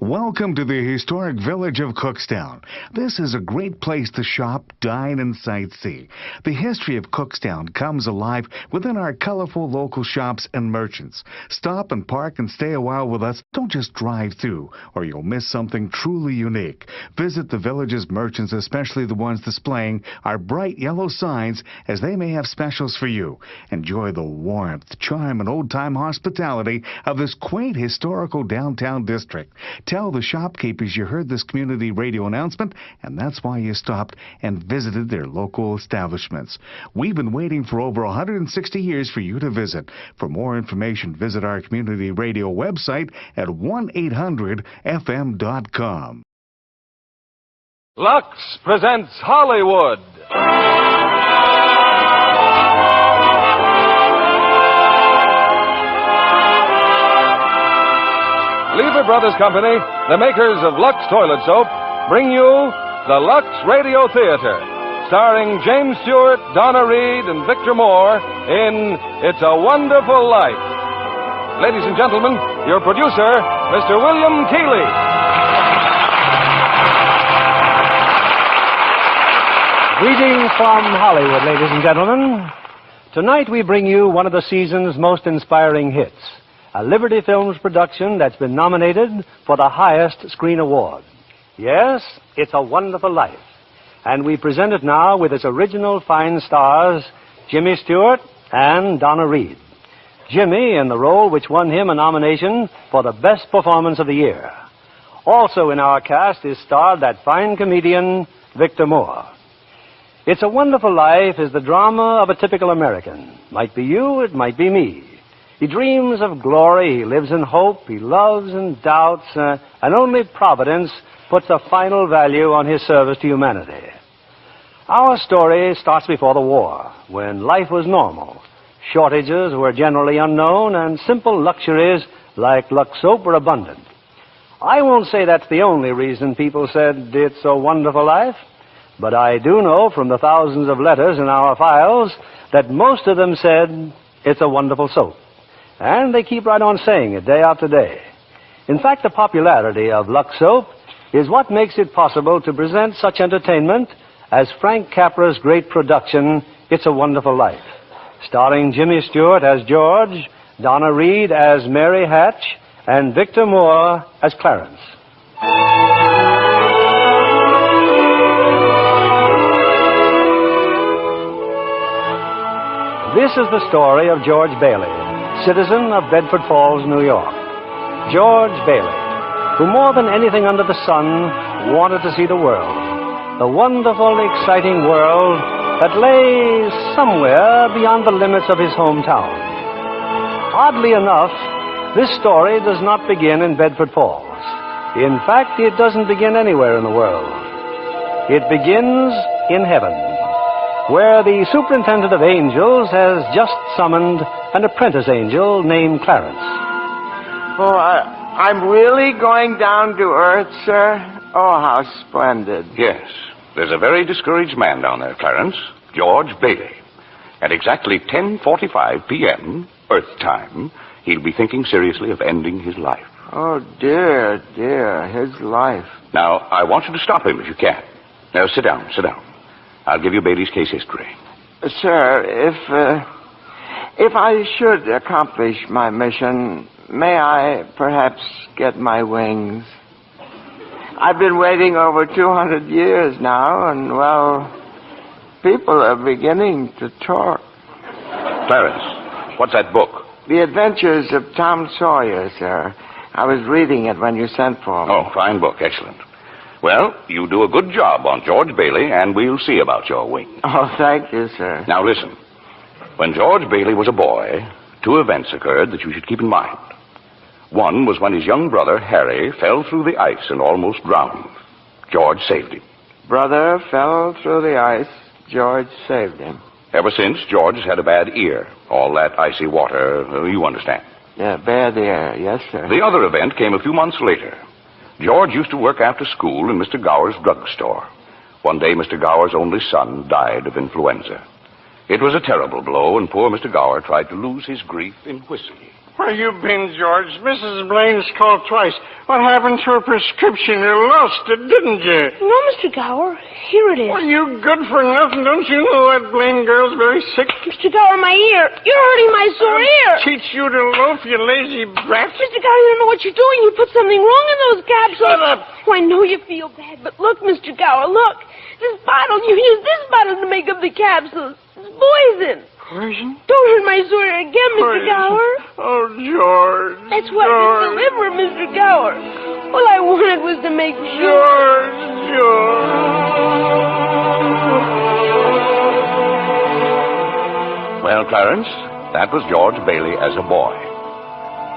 Welcome to the historic village of Cookstown. This is a great place to shop, dine, and sightsee. The history of Cookstown comes alive within our colorful local shops and merchants. Stop and park and stay a while with us. Don't just drive through, or you'll miss something truly unique. Visit the village's merchants, especially the ones displaying our bright yellow signs, as they may have specials for you. Enjoy the warmth, charm, and old-time hospitality of this quaint historical downtown district. Tell the shopkeepers you heard this community radio announcement, and that's why you stopped and visited their local establishments. We've been waiting for over 160 years for you to visit. For more information, visit our community radio website at 1-800-FM.com. Lux presents Hollywood. Lever Brothers Company, the makers of Lux Toilet Soap, bring you the Lux Radio Theater, starring James Stewart, Donna Reed, and Victor Moore in It's a Wonderful Life. Ladies and gentlemen, your producer, Mr. William Keeley. Greetings from Hollywood, ladies and gentlemen. Tonight we bring you one of the season's most inspiring hits, a Liberty Films production that's been nominated for the highest screen award. Yes, It's a Wonderful Life. And we present it now with its original fine stars, Jimmy Stewart and Donna Reed. Jimmy in the role which won him a nomination for the best performance of the year. Also in our cast is starred that fine comedian, Victor Moore. It's a Wonderful Life is the drama of a typical American. Might be you, it might be me. He dreams of glory, he lives in hope, he loves and doubts, and only Providence puts a final value on his service to humanity. Our story starts before the war, when life was normal. Shortages were generally unknown, and simple luxuries like Lux soap were abundant. I won't say that's the only reason people said it's a wonderful life, but I do know from the thousands of letters in our files that most of them said it's a wonderful soap. And they keep right on saying it day after day. In fact, the popularity of Lux soap is what makes it possible to present such entertainment as Frank Capra's great production, It's a Wonderful Life, starring Jimmy Stewart as George, Donna Reed as Mary Hatch, and Victor Moore as Clarence. This is the story of George Bailey, citizen of Bedford Falls, New York. George Bailey, who more than anything under the sun wanted to see the world, the wonderful, exciting world that lay somewhere beyond the limits of his hometown. Oddly enough, this story does not begin in Bedford Falls. In fact, it doesn't begin anywhere in the world. It begins in heaven, where the superintendent of angels has just summoned an apprentice angel named Clarence. Oh, I'm really going down to earth, sir? Oh, how splendid. Yes. There's a very discouraged man down there, Clarence, George Bailey. At exactly 10:45 p.m., Earth time, he'll be thinking seriously of ending his life. Oh, dear, his life. Now, I want you to stop him if you can. Now, sit down. I'll give you Bailey's case history. Sir, if I should accomplish my mission, may I perhaps get my wings? I've been waiting over 200 years now, and, well, people are beginning to talk. Clarence, what's that book? The Adventures of Tom Sawyer, sir. I was reading it when you sent for me. Oh, fine book, excellent. Well, you do a good job on George Bailey, and we'll see about your wings. Oh, thank you, sir. Now, listen. When George Bailey was a boy, two events occurred that you should keep in mind. One was when his young brother, Harry, fell through the ice and almost drowned. George saved him. Brother fell through the ice. George saved him. Ever since, George has had a bad ear. All that icy water, you understand. Yeah, bad ear. Yes, sir. The other event came a few months later. George used to work after school in Mr. Gower's drugstore. One day, Mr. Gower's only son died of influenza. It was a terrible blow, and poor Mr. Gower tried to lose his grief in whiskey. Where you been, George? Mrs. Blaine's called twice. What happened to her prescription? You lost it, didn't you? No, Mr. Gower. Here it is. Well, you good for nothing. Don't you know that Blaine girl's very sick? Mr. Gower, my ear. You're hurting my sore ear. Teach you to loaf, you lazy brat. Mr. Gower, you don't know what you're doing. You put something wrong in those capsules. Shut up. Oh, I know you feel bad, but look, Mr. Gower, look. This bottle, you use this bottle to make up the capsules. It's poison. Poison? Don't hurt my sore ear again, Mr. Gower. Oh, George. That's why it's the liver, Mr. Gower. All I wanted was to make sure. Well, Clarence, that was George Bailey as a boy.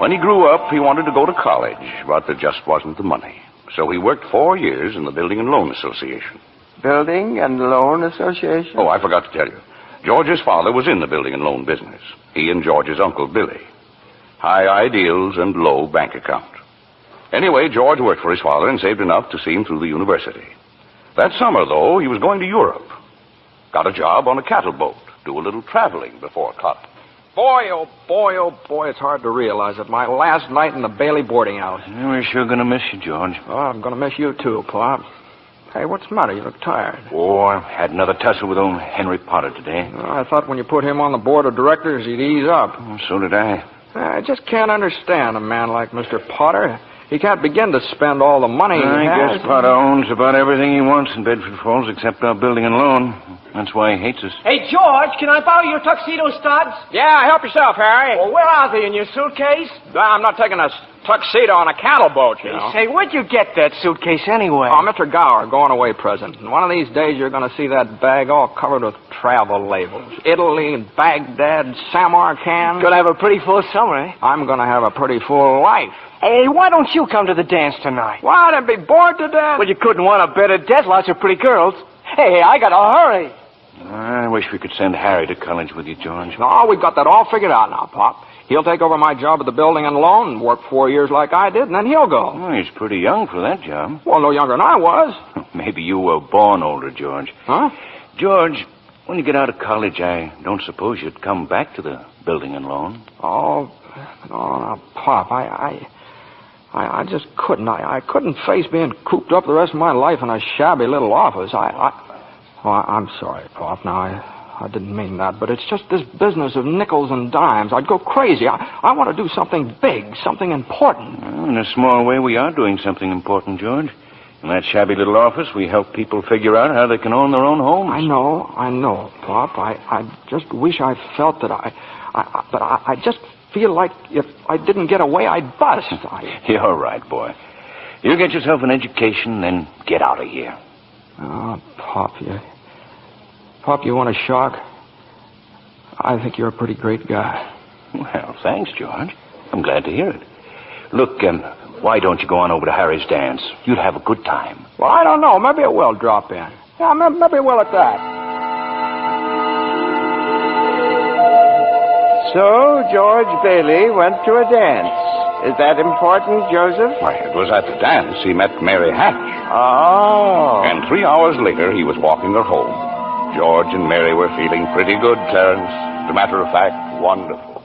When he grew up, he wanted to go to college, but there just wasn't the money. So he worked 4 years in the Building and Loan Association. Building and Loan Association? Oh, I forgot to tell you. George's father was in the building and loan business. He and George's uncle, Billy. High ideals and low bank account. Anyway, George worked for his father and saved enough to see him through the university. That summer, though, he was going to Europe. Got a job on a cattle boat. Do a little traveling before college. Boy, oh boy, it's hard to realize it. My last night in the Bailey boarding house. Yeah, we're sure going to miss you, George. Oh, I'm going to miss you, too, Pop. Hey, what's the matter? You look tired. Oh, I had another tussle with old Henry Potter today. Oh, I thought when you put him on the board of directors, he'd ease up. Oh, so did I. I just can't understand a man like Mr. Potter. He can't begin to spend all the money he I has. guess Potter owns about everything he wants in Bedford Falls except our building and loan. That's why he hates us. Hey, George, can I borrow your tuxedo studs? Yeah, help yourself, Harry. Well, where are they, in your suitcase? I'm not taking a tuxedo on a cattle boat, you know. Say, where'd you get that suitcase anyway? Oh, Mr. Gower, going away present. And one of these days you're going to see that bag all covered with travel labels. Italy, Baghdad, Samarkand. Gonna have a pretty full summer, eh? I'm going to have a pretty full life. Hey, why don't you come to the dance tonight? What, I'd be bored to death? Well, you couldn't want a better death. Lots of pretty girls. Hey, I gotta hurry. I wish we could send Harry to college with you, George. No, we've got that all figured out now, Pop. He'll take over my job at the building and loan and work 4 years like I did, and then he'll go. Oh, he's pretty young for that job. Well, no younger than I was. Maybe you were born older, George. Huh? George, when you get out of college, I don't suppose you'd come back to the building and loan. Oh, no, Pop, I just couldn't. I couldn't face being cooped up the rest of my life in a shabby little office. I'm sorry, Pop. Now, I didn't mean that, but it's just this business of nickels and dimes. I'd go crazy. I want to do something big, something important. Well, in a small way, we are doing something important, George. In that shabby little office, we help people figure out how they can own their own homes. I know, Pop. I just wish I felt that but I just feel like if I didn't get away, I'd bust. You're right, boy. You get yourself an education, then get out of here. Oh, Pop, you want a shock? I think you're a pretty great guy. Well, thanks, George. I'm glad to hear it. Look, why don't you go on over to Harry's dance? You'd have a good time. Well, I don't know. Maybe it will drop in. Yeah, maybe it will at that. So, George Bailey went to a dance. Is that important, Joseph? Why, it was at the dance he met Mary Hatch. Oh. And 3 hours later, he was walking her home. George and Mary were feeling pretty good, Clarence. As a matter of fact, wonderful.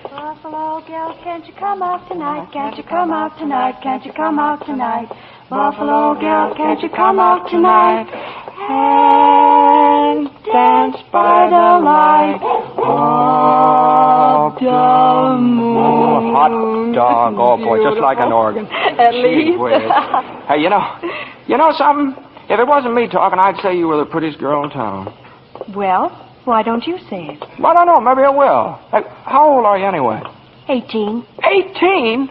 Buffalo girl, can't you come out tonight? Can't you come out tonight? Can't you come out tonight? Buffalo girl, can't you come out tonight? And dance by the light of the moon. Hot dog. Oh, boy, just like an organ. At least. Hey, you know something? If it wasn't me talking, I'd say you were the prettiest girl in town. Well, why don't you say it? Well, I don't know. Maybe I will. Hey, how old are you anyway? 18. 18?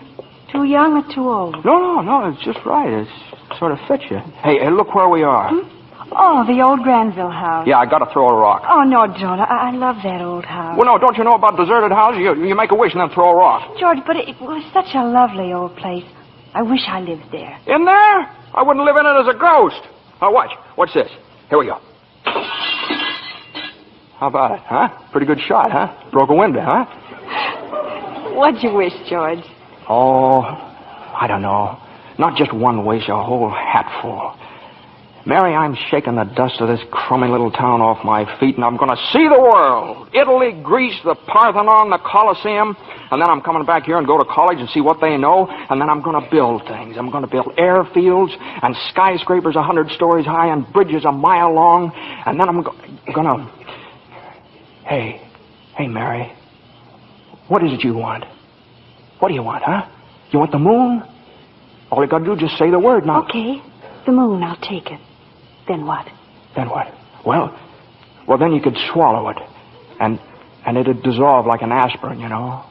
Too young or too old? No, it's just right. It sort of fits you. Hey, look where we are. Oh, the old Granville house. Yeah, I got to throw a rock. Oh, no, don't. I love that old house. Well, no, don't you know about deserted houses? You make a wish and then throw a rock. George, but it was such a lovely old place. I wish I lived there. In there? I wouldn't live in it as a ghost. Now, watch. What's this? Here we go. How about it, huh? Pretty good shot, huh? Broke a window, huh? What'd you wish, George? Oh, I don't know. Not just one wish, a whole hatful. Mary, I'm shaking the dust of this crummy little town off my feet, and I'm going to see the world. Italy, Greece, the Parthenon, the Colosseum. And then I'm coming back here and go to college and see what they know. And then I'm going to build things. I'm going to build airfields and skyscrapers 100 stories high and bridges a mile long. And then I'm going to... Hey, Mary. What is it you want? What do you want, huh? You want the moon? All you got to do is just say the word now. Okay, the moon, I'll take it. Then what? Then what? Well, then you could swallow it. And it'd dissolve like an aspirin, you know.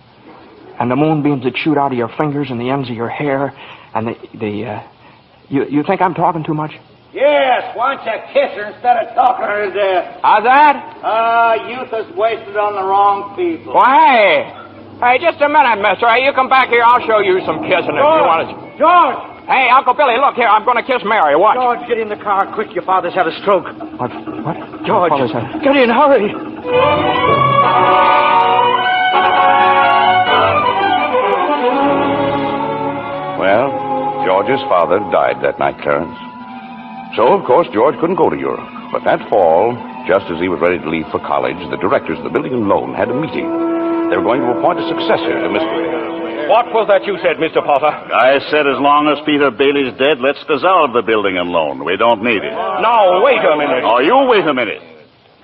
And the moonbeams would shoot out of your fingers and the ends of your hair. And you think I'm talking too much? Yes, why don't you kiss her instead of talking her to death? How's that? Youth is wasted on the wrong people. Why? Hey, just a minute, mister. Hey, you come back here. I'll show you some kissing if you want to. George! Hey, Uncle Billy, look here. I'm going to kiss Mary. Watch. George, get in the car quick. Your father's had a stroke. What? George, get in, hurry. Well, George's father died that night, Clarence. So, of course, George couldn't go to Europe. But that fall, just as he was ready to leave for college, the directors of the building and loan had a meeting. They were going to appoint a successor to Mr. What was that you said, Mr. Potter? I said as long as Peter Bailey's dead, let's dissolve the building and loan. We don't need it. Now, wait a minute. Oh, you wait a minute.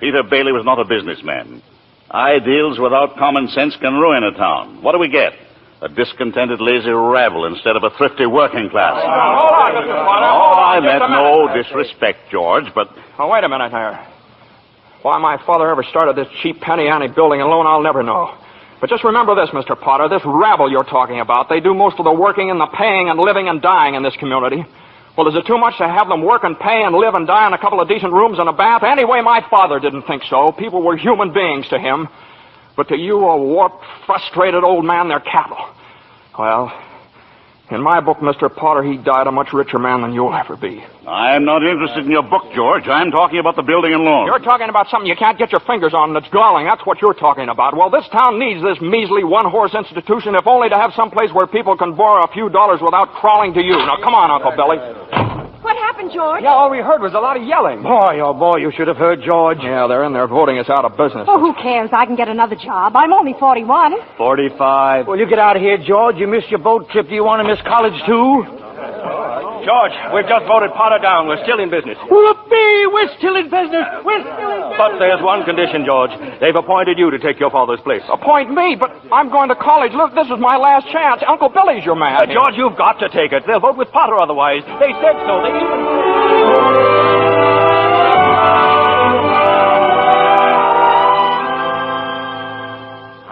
Peter Bailey was not a businessman. Ideals without common sense can ruin a town. What do we get? A discontented, lazy rabble instead of a thrifty working class. Hold on, Mr. Potter. I meant no disrespect, George, but... Oh, wait a minute here. Why my father ever started this cheap penny-ante building and loan, I'll never know. But just remember this, Mr. Potter, this rabble you're talking about, they do most of the working and the paying and living and dying in this community. Well, is it too much to have them work and pay and live and die in a couple of decent rooms and a bath? Anyway, my father didn't think so. People were human beings to him. But to you, a warped, frustrated old man, they're cattle. Well, in my book, Mr. Potter, he died a much richer man than you'll ever be. I'm not interested in your book, George. I'm talking about the building and loan. You're talking about something you can't get your fingers on that's galling. That's what you're talking about. Well, this town needs this measly one-horse institution, if only to have some place where people can borrow a few dollars without crawling to you. Now, come on, Uncle Billy. What happened, George? Yeah, all we heard was a lot of yelling. Boy, oh boy, you should have heard George. Yeah, they're in there voting us out of business. Oh, who cares? I can get another job. I'm only 41. 45. Well, you get out of here, George. You missed your boat trip. Do you want to miss college, too? George, we've just voted Potter down. We're still in business. Whoopee! We're still in business. We're still in business. But there's one condition, George. They've appointed you to take your father's place. Appoint me, but I'm going to college. Look, this is my last chance. Uncle Billy's your man. George, you've got to take it. They'll vote with Potter otherwise. They said so. They even...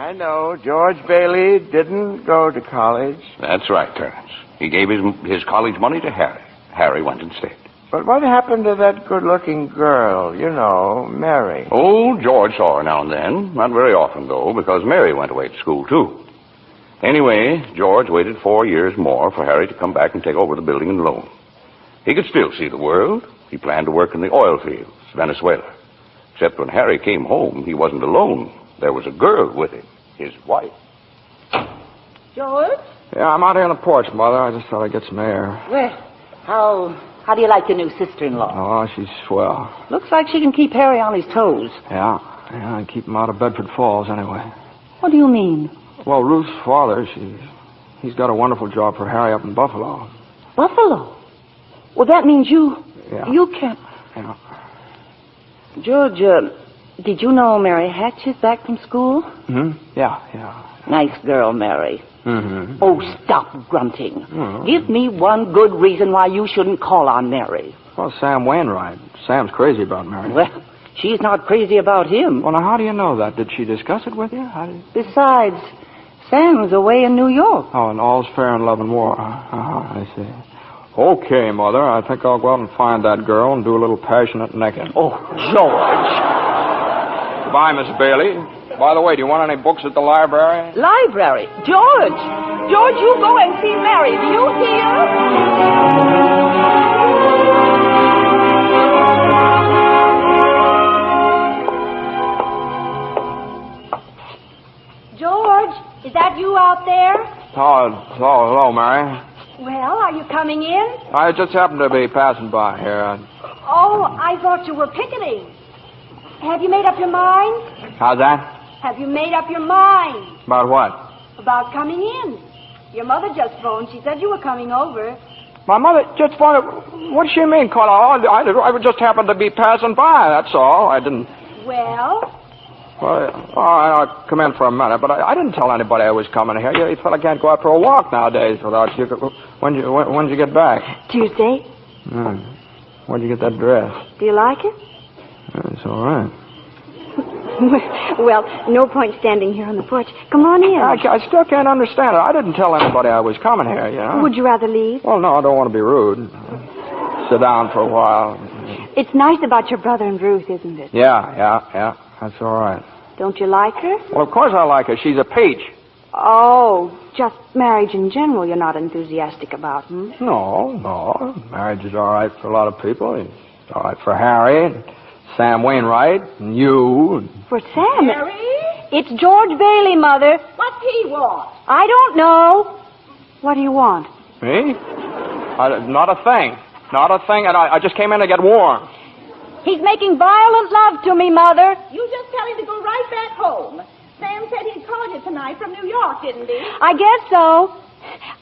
I know George Bailey didn't go to college. That's right, Clarence. He gave his college money to Harry. Harry went and stayed. But what happened to that good-looking girl, you know, Mary? Oh, George saw her now and then. Not very often, though, because Mary went away to school, too. Anyway, George waited 4 years more for Harry to come back and take over the building and loan. He could still see the world. He planned to work in the oil fields, Venezuela. Except when Harry came home, he wasn't alone. There was a girl with him, his wife. George? Yeah, I'm out here on the porch, Mother. I just thought I'd get some air. Well, how do you like your new sister-in-law? Oh, she's swell. Looks like she can keep Harry on his toes. Yeah, and keep him out of Bedford Falls anyway. What do you mean? Well, Ruth's father, he's got a wonderful job for Harry up in Buffalo. Buffalo? Well, that means you can't... Yeah. George, did you know Mary Hatch is back from school? Yeah. Nice girl, Mary. Mm-hmm. Oh, stop grunting. Give me one good reason why you shouldn't call on Mary. Well, Sam Wainwright. Sam's crazy about Mary. Well, she's not crazy about him. Well, now, how do you know that? Did she discuss it with you? Besides, Sam's away in New York. Oh, and all's fair in love and war. I see. Okay, Mother, I think I'll go out and find that girl and do a little passionate necking. Oh, George. Goodbye, Miss Bailey. By the way, do you want any books at the library? Library? George! George, you go and see Mary. Do you hear? George, is that you out there? Oh, hello, Mary. Well, are you coming in? I just happened to be passing by here. Oh, I thought you were picketing. Have you made up your mind? How's that? Have you made up your mind? About what? About coming in. Your mother just phoned. She said you were coming over. My mother just wanted... What does she mean, Carla? I just happened to be passing by, that's all. I didn't... Well? Well, all right, I'll come in for a minute, but I didn't tell anybody I was coming here. You fella can't go out for a walk nowadays without you... When'd you get back? Tuesday. Where'd you get that dress? Do you like it? It's all right. Well, no point standing here on the porch. Come on in. I still can't understand it. I didn't tell anybody I was coming here, you know. Would you rather leave? Well, no, I don't want to be rude. Sit down for a while. It's nice about your brother and Ruth, isn't it? Yeah. That's all right. Don't you like her? Well, of course I like her. She's a peach. Oh, just marriage in general you're not enthusiastic about, hmm? No. Marriage is all right for a lot of people. It's all right for Harry and Sam Wainwright and you. For Sam? Harry? It's George Bailey, Mother. What's he want? I don't know. What do you want? Me? Not a thing. Not a thing, and I just came in to get warm. He's making violent love to me, Mother. You just tell him to go right back home. Sam said he'd call you tonight from New York, didn't he? I guess so.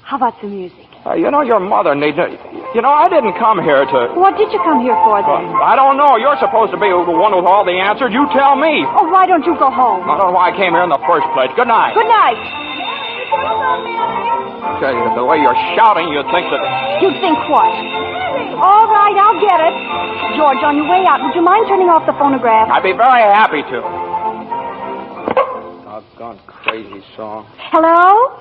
How about some music? Your mother needs... I didn't come here to... What did you come here for, then? I don't know. You're supposed to be the one with all the answers. You tell me. Oh, why don't you go home? I don't know why I came here in the first place. Good night. Good night. Okay, the way you're shouting, you'd think that... You'd think what? All right, I'll get it. George, on your way out, would you mind turning off the phonograph? I'd be very happy to. Doggone crazy song. Hello?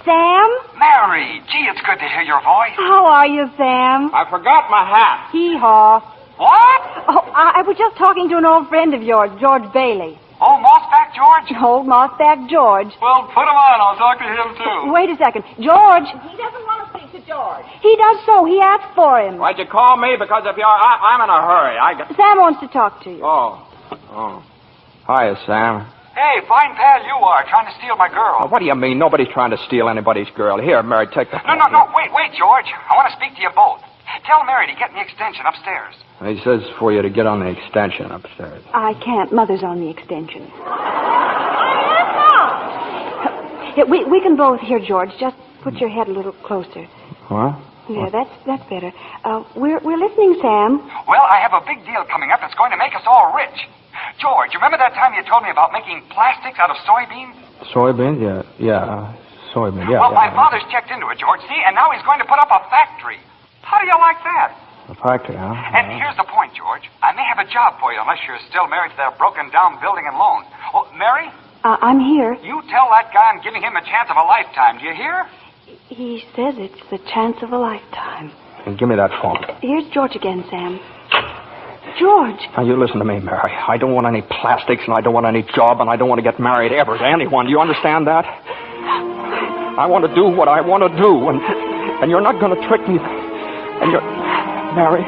Sam? Mary, gee, it's good to hear your voice. How are you, Sam? I forgot my hat. Hee-haw. What? Oh, I was just talking to an old friend of yours, George Bailey. Oh, Mossback George? Old Mossback George. Well, put him on. I'll talk to him, too. Wait a second. George. He doesn't want to speak to George. He does so. He asked for him. Why'd you call me? Because if I'm in a hurry. Sam wants to talk to you. Oh. Hiya, Sam. Hey, fine pal you are, trying to steal my girl. What do you mean? Nobody's trying to steal anybody's girl. Here, Mary, take the... No, wait, George. I want to speak to you both. Tell Mary to get me extension upstairs. He says for you to get on the extension upstairs. I can't. Mother's on the extension. We can both hear, George. Just put your head a little closer. What? Yeah, that's better. We're listening, Sam. Well, I have a big deal coming up that's going to make us all rich. George, you remember that time you told me about making plastics out of soybeans? Soybeans? Yeah. Soybeans, yeah. Well, my father's checked into it, George, see, and now he's going to put up a factory. How do you like that? A factory, huh? And here's the point, George. I may have a job for you unless you're still married to that broken-down building and loan. Oh, Mary? I'm here. You tell that guy I'm giving him a chance of a lifetime. Do you hear? He says it's the chance of a lifetime. And give me that phone. Here's George again, Sam. George. Now, you listen to me, Mary. I don't want any plastics, and I don't want any job, and I don't want to get married ever to anyone. Do you understand that? I want to do what I want to do, and you're not going to trick me. And you're... Mary.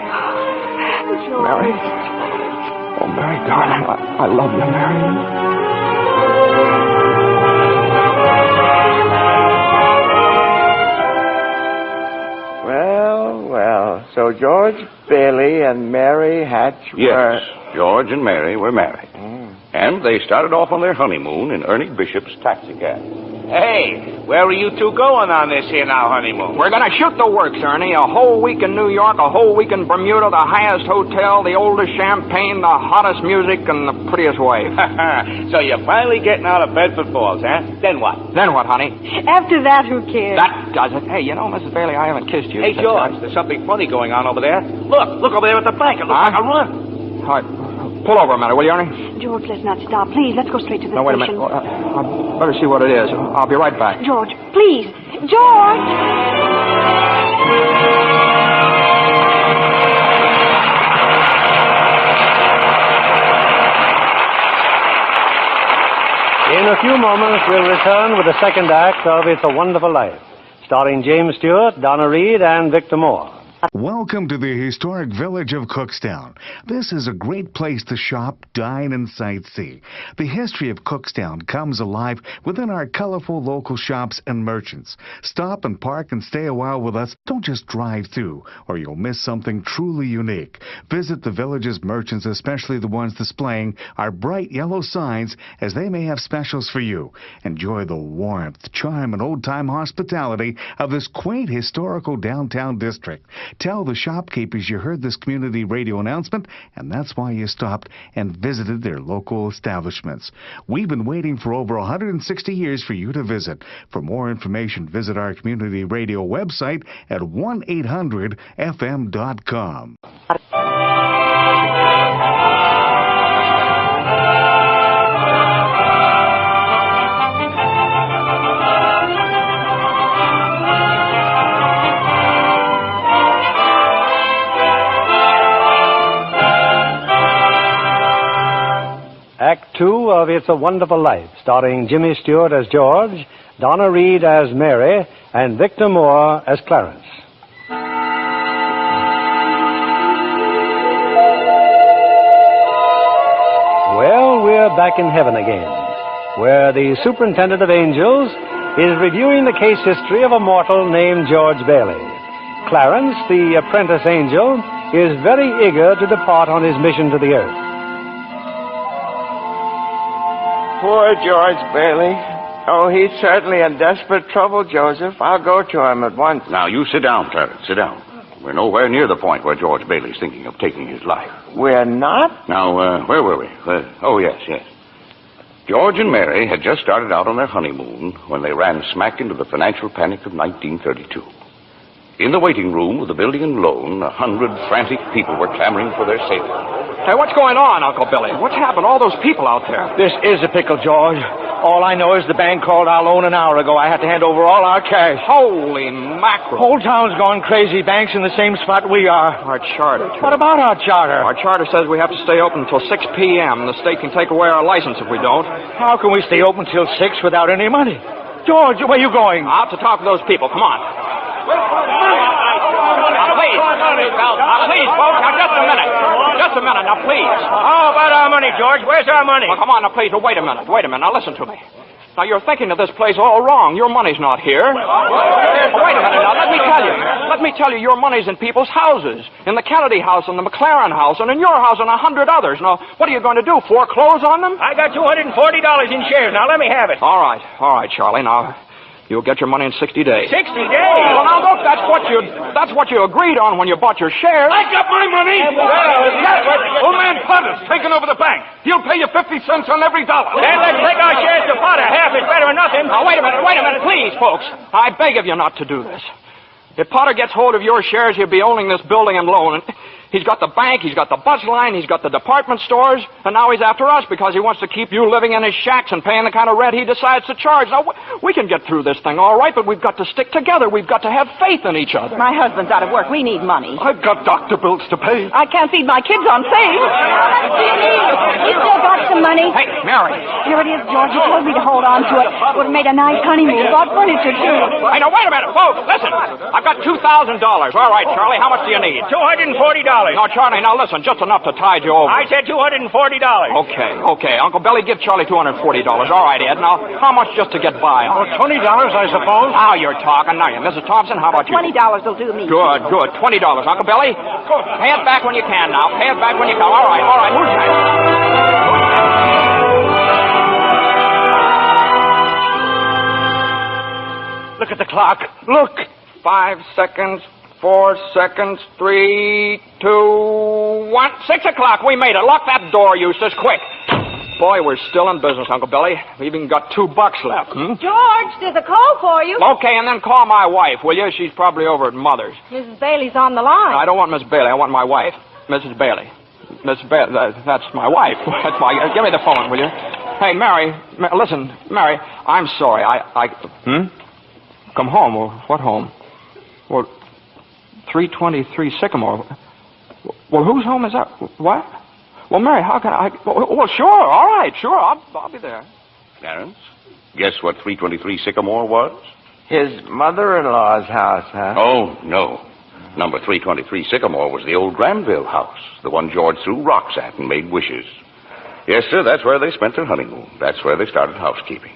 George. Mary. Oh, Mary, darling, I love you, Mary. Well, so George Bailey and Mary Hatch were... Yes, George and Mary were married. And they started off on their honeymoon in Ernie Bishop's taxicab. Hey, where are you two going on this here now honeymoon? We're going to shoot the works, Ernie. A whole week in New York, a whole week in Bermuda, the highest hotel, the oldest champagne, the hottest music, and the prettiest wife. So you're finally getting out of Bedford Falls, huh? Then what? Then what, honey? After that, who cares? That does it. Hey, you know, Mrs. Bailey, I haven't kissed you. Hey, George, there's something funny going on over there. Look over there at the bank. It looks like a run. All right. Pull over a minute, will you, Ernie? George, let's not stop. Please, let's go straight to the No, wait a station. minute. I better see what it is. I'll be right back. George, please. George! In a few moments, we'll return with the second act of It's a Wonderful Life, starring James Stewart, Donna Reed, and Victor Moore. Welcome to the historic village of Cookstown. This is a great place to shop, dine, and sightsee. The history of Cookstown comes alive within our colorful local shops and merchants. Stop and park and stay a while with us. Don't just drive through, or you'll miss something truly unique. Visit the village's merchants, especially the ones displaying our bright yellow signs, as they may have specials for you. Enjoy the warmth, charm, and old-time hospitality of this quaint historical downtown district. Tell the shopkeepers you heard this community radio announcement, and that's why you stopped and visited their local establishments. We've been waiting for over 160 years for you to visit. For more information, visit our community radio website at 1-800-FM.com. Act 2 of It's a Wonderful Life, starring Jimmy Stewart as George, Donna Reed as Mary, and Victor Moore as Clarence. Well, we're back in heaven again, where the superintendent of angels is reviewing the case history of a mortal named George Bailey. Clarence, the apprentice angel, is very eager to depart on his mission to the earth. Poor George Bailey. Oh, he's certainly in desperate trouble, Joseph. I'll go to him at once. Now, you sit down, Clarence. Sit down. We're nowhere near the point where George Bailey's thinking of taking his life. We're not? Now, where were we? Oh, yes. George and Mary had just started out on their honeymoon when they ran smack into the financial panic of 1932. In the waiting room of the building and loan, 100 frantic people were clamoring for their safety. Hey, what's going on, Uncle Billy? What's happened to all those people out there? This is a pickle, George. All I know is the bank called our loan an hour ago. I had to hand over all our cash. Holy mackerel. Whole town's gone crazy. Bank's in the same spot we are. Our charter, too. What about our charter? Our charter says we have to stay open until 6 p.m. The state can take away our license if we don't. How can we stay open till 6 without any money? George, where are you going? Out to talk to those people. Come on. Now, please, folks. Now, just a minute. Just a minute. Now, please. How about our money, George? Where's our money? Well, come on. Now, please. Well, wait a minute. Now, listen to me. Now, you're thinking of this place all wrong. Your money's not here. Well, wait a minute. Now, let me tell you. Your money's in people's houses. In the Kennedy house, and the McLaren house, and in your house, and 100 others. Now, what are you going to do? Foreclose on them? I got $240 in shares. Now, let me have it. All right, Charlie. Now, you'll get your money in 60 days. 60 days? Well, now, look, that's what you agreed on when you bought your shares. I got my money! Old man Potter's taking over the bank. He'll pay you 50 cents on every dollar. Then let's take our shares to Potter. Half is better than nothing. Now, wait a minute, please, folks. I beg of you not to do this. If Potter gets hold of your shares, he'll be owning this building and loan. He's got the bank, he's got the bus line, he's got the department stores, and now he's after us because he wants to keep you living in his shacks and paying the kind of rent he decides to charge. Now, we can get through this thing all right, but we've got to stick together. We've got to have faith in each other. My husband's out of work. We need money. I've got doctor bills to pay. I can't feed my kids on faith. You still got some money? Hey, Mary. Here it is, George. You told me to hold on to it. Would have made a nice honeymoon. Bought furniture, too. Hey, now, wait a minute, folks. Listen. I've got $2,000. All right, Charlie, how much do you need? $240. No, Charlie, now listen, just enough to tide you over. I said $240. Okay. Uncle Billy, give Charlie $240. All right, Ed. Now, how much just to get by? Oh, $20, I suppose. Now you're talking. Now, Mrs. Thompson, how about you? $20 will do me. Good. $20. Uncle Billy, pay it back when you can now. Pay it back when you can. All right. Who's next? Look at the clock. Look. 5 seconds. 4 seconds, 3, 2, 1. 6 o'clock, we made it. Lock that door, Eustace, quick. Boy, we're still in business, Uncle Billy. We've even got $2 left. George, there's a call for you. Okay, and then call my wife, will you? She's probably over at Mother's. Mrs. Bailey's on the line. I don't want Miss Bailey. I want my wife, Mrs. Bailey. Miss Bailey, that's my wife. That's my. Give me the phone, will you? Hey, Mary, listen, Mary. I'm sorry. Come home. Well, what home? Well, 323 Sycamore. Well, whose home is that? What? Well, Mary, how can I... Well, sure, all right, sure, I'll be there. Clarence, guess what 323 Sycamore was? His mother-in-law's house, huh? Oh, no. Number 323 Sycamore was the old Granville house, the one George threw rocks at and made wishes. Yes, sir, that's where they spent their honeymoon. That's where they started housekeeping.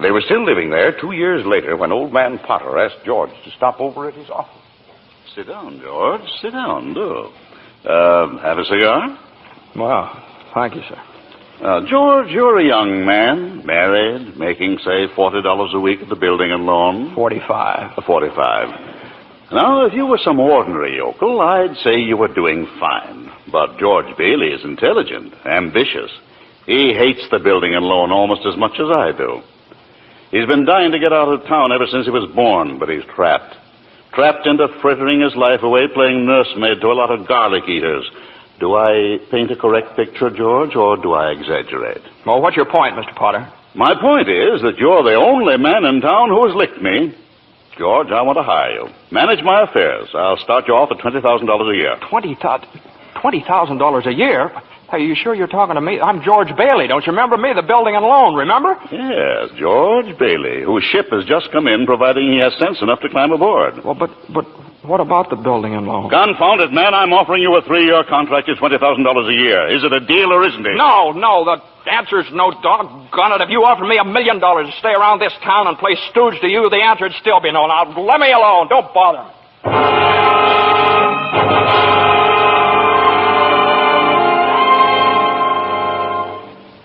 They were still living there 2 years later when old man Potter asked George to stop over at his office. Sit down, George. Sit down, do. Have a cigar? Well, thank you, sir. George, you're a young man, married, making, say, $40 a week at the building and loan. 45. 45. Now, if you were some ordinary yokel, I'd say you were doing fine. But George Bailey is intelligent, ambitious. He hates the building and loan almost as much as I do. He's been dying to get out of town ever since he was born, but he's trapped. Trapped into frittering his life away playing nursemaid to a lot of garlic eaters. Do I paint a correct picture, George, or do I exaggerate? Well, what's your point, Mr. Potter? My point is that you're the only man in town who has licked me. George, I want to hire you. Manage my affairs. I'll start you off at $20,000 a year. $20,000 a year? Are you sure you're talking to me? I'm George Bailey. Don't you remember me? The building and loan, remember? Yes, George Bailey, whose ship has just come in, providing he has sense enough to climb aboard. Well, but what about the building and loan? Confound it, man. I'm offering you a 3-year contract at $20,000 a year. Is it a deal or isn't it? No. The answer's no, doggone it. If you offered me $1 million to stay around this town and play stooge to you, the answer'd still be no. Now, let me alone. Don't bother.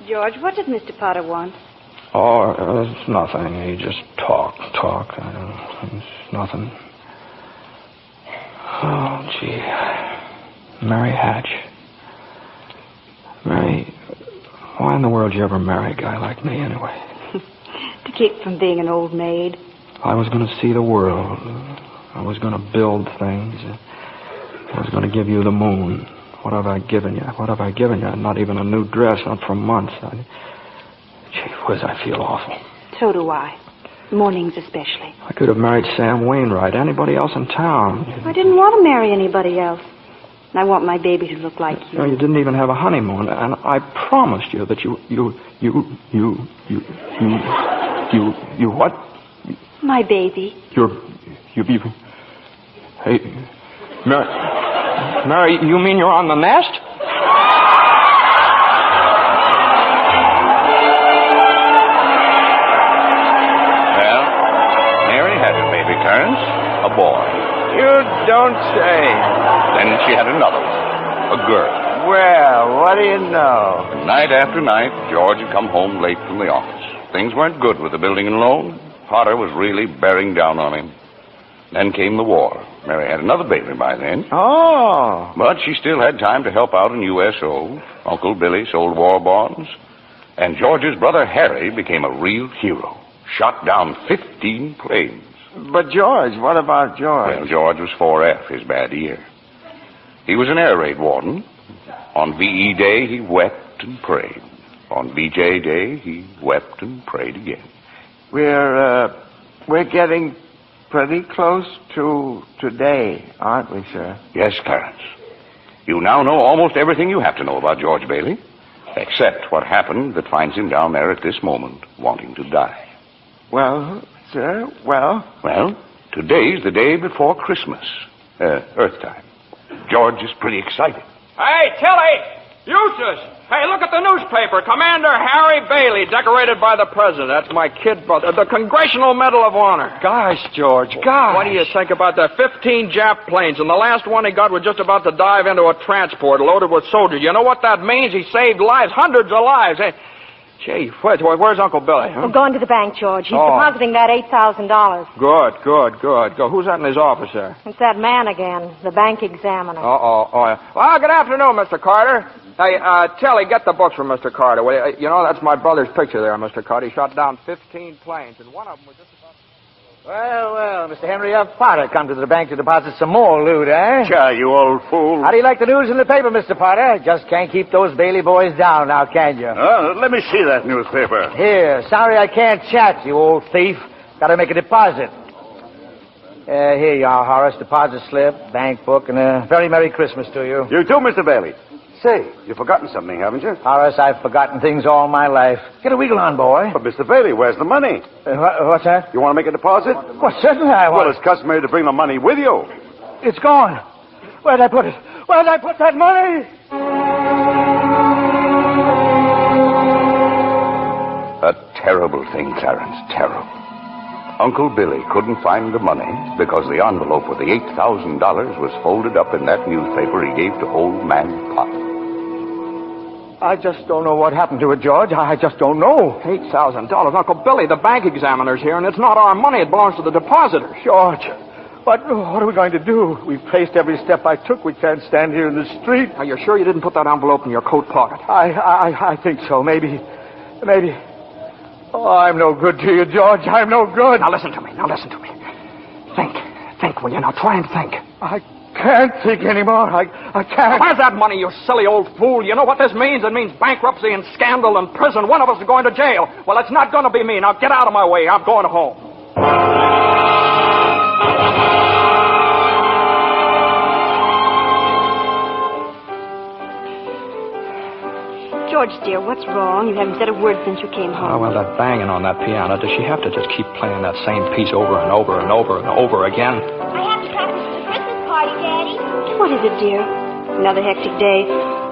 George, what did Mr. Potter want? Oh, it's nothing. He just talk. It's nothing. Oh, gee. Mary Hatch. Mary, why in the world did you ever marry a guy like me, anyway? To keep from being an old maid. I was going to see the world. I was going to build things. I was going to give you the moon. What have I given you? Not even a new dress, not for months. Gee whiz, I feel awful. So do I. Mornings especially. I could have married Sam Wainwright, anybody else in town. I didn't want to marry anybody else. I want my baby to look like you. No, you didn't even have a honeymoon, and I promised you that you what? My baby. Hey, Mary, you mean you're on the nest? Well, Mary had her baby, Clarence, a boy. You don't say. Then she had another one, a girl. Well, what do you know? Night after night, George had come home late from the office. Things weren't good with the building and loan. Potter was really bearing down on him. Then came the war. Mary had another baby by then. Oh. But she still had time to help out in USO. Uncle Billy sold war bonds. And George's brother Harry became a real hero. Shot down 15 planes. But George, what about George? Well, George was 4F, his bad year. He was an air raid warden. On VE Day, he wept and prayed. On VJ Day, he wept and prayed again. We're getting pretty close to today, aren't we, sir? Yes, Clarence. You now know almost everything you have to know about George Bailey, except what happened that finds him down there at this moment, wanting to die. Well, sir, well? Well, today's the day before Christmas, Earth time. George is pretty excited. Hey, Tilly! Eustace! Hey, look at the newspaper. Commander Harry Bailey, decorated by the president. That's my kid brother. The Congressional Medal of Honor. Gosh, George, gosh. What do you think about that? 15 Jap planes, and the last one he got was just about to dive into a transport loaded with soldiers. You know what that means? He saved lives, hundreds of lives. Hey, gee, where's Uncle Billy? Huh? We're going to the bank, George. He's depositing that $8,000. Good. Go. Who's that in his office there? It's that man again, the bank examiner. Oh, yeah. Well, good afternoon, Mr. Carter. Hey, Telly, get the books from Mr. Carter. Well, you know, that's my brother's picture there, Mr. Carter. He shot down 15 planes, and one of them was just about... Well, Mr. Henry F. Potter come to the bank to deposit some more loot, eh? Sure, you old fool. How do you like the news in the paper, Mr. Potter? Just can't keep those Bailey boys down now, can you? Let me see that newspaper. Here, sorry I can't chat, you old thief. Gotta make a deposit. Here you are, Horace. Deposit slip, bank book, and a very Merry Christmas to you. You too, Mr. Bailey. Say, you've forgotten something, haven't you? Horace, I've forgotten things all my life. Get a wiggle on, boy. But, Mr. Bailey, where's the money? What's that? You want to make a deposit? Well, certainly I want. Well, it's customary to bring the money with you. It's gone. Where'd I put it? Where'd I put that money? A terrible thing, Clarence, terrible. Uncle Billy couldn't find the money because the envelope with the $8,000 was folded up in that newspaper he gave to old man Potter. I just don't know what happened to it, George. I just don't know. $8,000. Uncle Billy, the bank examiner's here, and it's not our money. It belongs to the depositor. George, what are we going to do? We've traced every step I took. We can't stand here in the street. Are you sure you didn't put that envelope in your coat pocket? I think so. Maybe. Oh, I'm no good to you, George. I'm no good. Now listen to me. Think, will you? Now try and think. I can't think anymore. I can't. Where's that money, you silly old fool? You know what this means? It means bankruptcy and scandal and prison. One of us is going to jail. Well, it's not going to be me. Now get out of my way. I'm going home. George, dear, what's wrong? You haven't said a word since you came home. Oh, well, that banging on that piano. Does she have to just keep playing that same piece over and over and over and over again? I haven't practiced for the Christmas party, Daddy. What is it, dear? Another hectic day?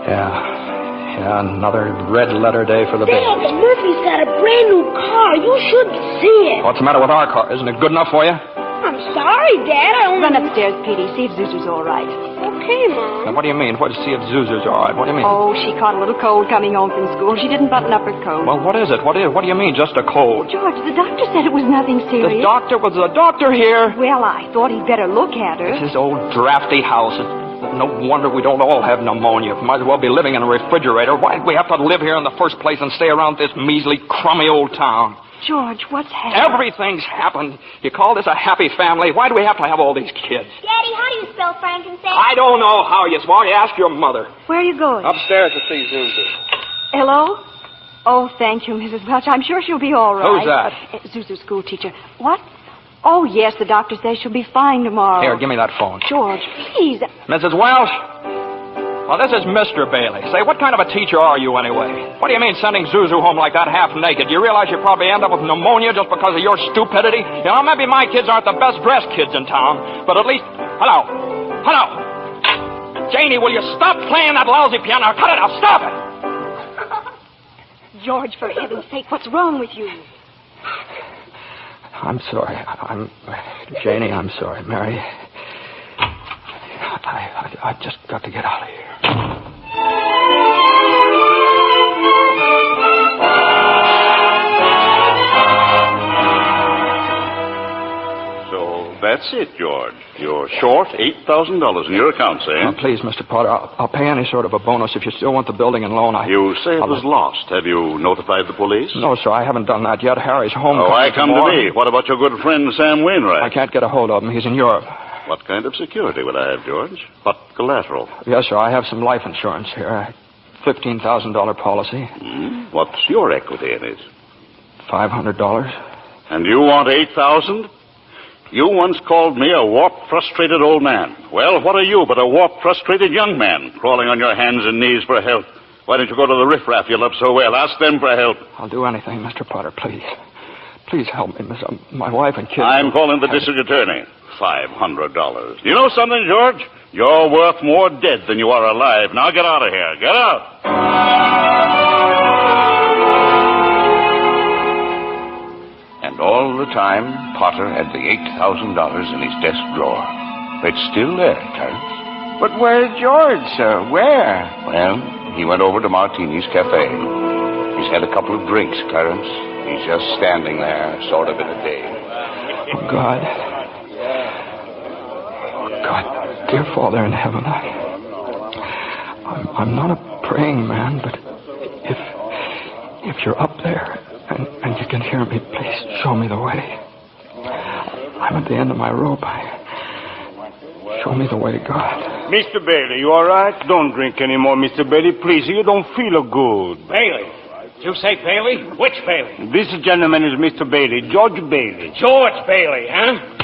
Yeah, another red letter day for the baby. Dad, Murphy's got a brand new car. You should see it. What's the matter with our car? Isn't it good enough for you? I'm sorry, Dad. I only... Run upstairs, Petey. See if Zuzu's all right. Okay, Mom. Now, what do you mean? What, to see if Zuzu's all right? What do you mean? Oh, she caught a little cold coming home from school. She didn't button up her coat. Well, what is it? What do you mean, just a cold? George, the doctor said it was nothing serious. Was the doctor here? Well, I thought he'd better look at her. It's his old drafty house. It's no wonder we don't all have pneumonia. Might as well be living in a refrigerator. Why'd we have to live here in the first place and stay around this measly, crummy old town? George, what's happened? Everything's happened. You call this a happy family? Why do we have to have all these kids? Daddy, how do you spell frankincense? I don't know how you spell. You ask your mother. Where are you going? Upstairs to see Zuzu. Hello? Oh, thank you, Mrs. Welch. I'm sure she'll be all right. Who's that? Zuzu's school teacher. What? Oh, yes, the doctor says she'll be fine tomorrow. Here, give me that phone. George, please. Mrs. Welch? Well, this is Mr. Bailey. Say, what kind of a teacher are you anyway? What do you mean sending Zuzu home like that half naked? Do you realize you probably end up with pneumonia just because of your stupidity? You know, maybe my kids aren't the best dressed kids in town, but at least... Hello. Janie, will you stop playing that lousy piano? Cut it out. Stop it. George, for heaven's sake, what's wrong with you? I'm sorry. Janie, I'm sorry. Mary, I've just got to get out of here. So that's it, George. You're short $8,000 in your accounts, eh? Now, please, Mr. Potter, I'll pay any sort of a bonus if you still want the building and loan. You say it was lost. Have you notified the police? No, sir, I haven't done that yet. Harry's home. Oh, I come to me. What about your good friend Sam Wainwright? I can't get a hold of him. He's in Europe. What kind of security will I have, George? What collateral? Yes, sir, I have some life insurance here. A $15,000 policy. What's your equity in it? $500. And you want $8,000? You once called me a warped, frustrated old man. Well, what are you but a warped, frustrated young man crawling on your hands and knees for help? Why don't you go to the riffraff you love so well? Ask them for help. I'll do anything, Mr. Potter, please. Please help me, Miss. My wife and kids. I'm calling the district attorney. $500. You know something, George? You're worth more dead than you are alive. Now get out of here. Get out. And all the time, Potter had the $8,000 in his desk drawer. It's still there, Clarence. But where's George, sir? Where? Well, he went over to Martini's Cafe. He's had a couple of drinks, Clarence. He's just standing there, sort of in a daze. Oh, God. Dear Father in heaven, I'm not a praying man, but if you're up there and you can hear me, please show me the way. I'm at the end of my rope. Show me the way, God. Mr. Bailey, you all right? Don't drink anymore, Mr. Bailey. Please, you don't feel good. Bailey? Did you say Bailey? Which Bailey? This gentleman is Mr. Bailey, George Bailey. George Bailey, huh?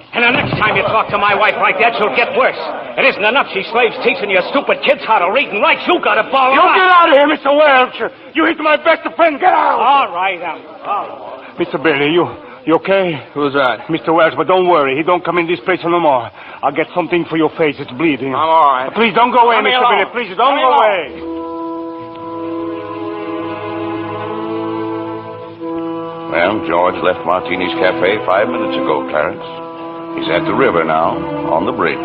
And the next time you talk to my wife like that, she'll get worse. It isn't enough she slaves teaching your stupid kids how to read and write. You gotta follow You get out of here, Mr. Welch. You hit my best friend. Get out. All right, Mr. Bailey, You okay? Who's that? Mr. Wells, but don't worry. He don't come in this place no more. I'll get something for your face. It's bleeding. I'm all right. Please don't go away, Let me Mr. alone. Billy. Please don't Let me go alone. away. Well, George left Martini's Cafe 5 minutes ago, Clarence. He's at the river now, on the bridge,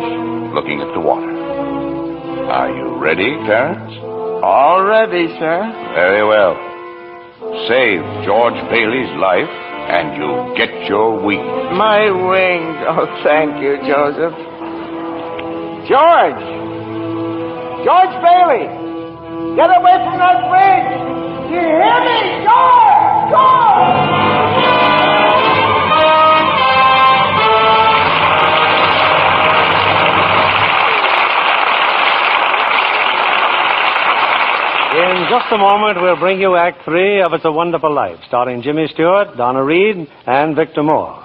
looking at the water. Are you ready, Clarence? All ready, sir. Very well. Save George Bailey's life, and you'll get your wings. My wings. Oh, thank you, Joseph. George! George Bailey! Get away from that bridge! Do you hear me? George! George! In just a moment, we'll bring you Act 3 of It's a Wonderful Life, starring Jimmy Stewart, Donna Reed, and Victor Moore.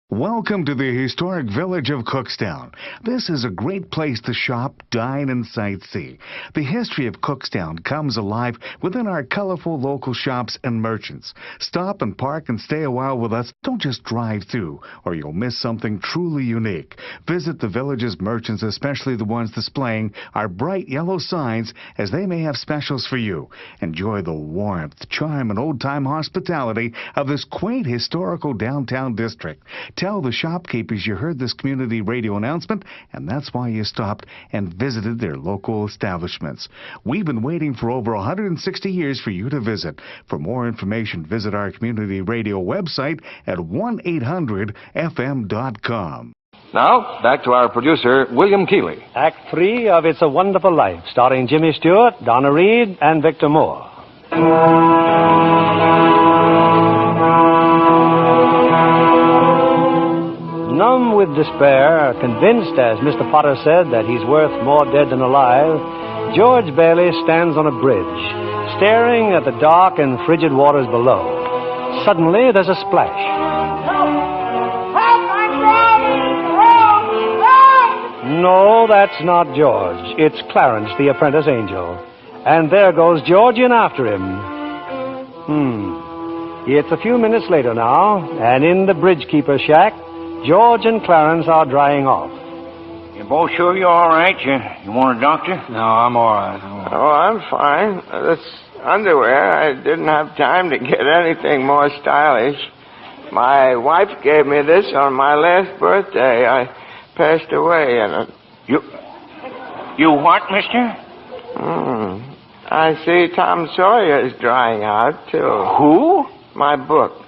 Welcome to the historic village of Cookstown. This is a great place to shop, dine, and sightsee. The history of Cookstown comes alive within our colorful local shops and merchants. Stop and park and stay a while with us. Don't just drive through, or you'll miss something truly unique. Visit the village's merchants, especially the ones displaying our bright yellow signs, as they may have specials for you. Enjoy the warmth, charm, and old-time hospitality of this quaint historical downtown district. Tell the shopkeepers you heard this community radio announcement, and that's why you stopped and visited their local establishments. We've been waiting for over 160 years for you to visit. For more information, visit our community radio website at 1-800-FM.com. Now, back to our producer, William Keeley. Act 3 of It's a Wonderful Life, starring Jimmy Stewart, Donna Reed, and Victor Moore. Numb with despair, convinced, as Mr. Potter said, that he's worth more dead than alive, George Bailey stands on a bridge, staring at the dark and frigid waters below. Suddenly, there's a splash. No, that's not George. It's Clarence, the apprentice angel. And there goes George in after him. It's a few minutes later now, and in the bridgekeeper's shack, George and Clarence are drying off. You both sure you're all right? You want a doctor? No, I'm all right. Oh, I'm fine. This underwear, I didn't have time to get anything more stylish. My wife gave me this on my last birthday. I passed away in it. You what, mister? I see Tom Sawyer is drying out, too. Who? My book.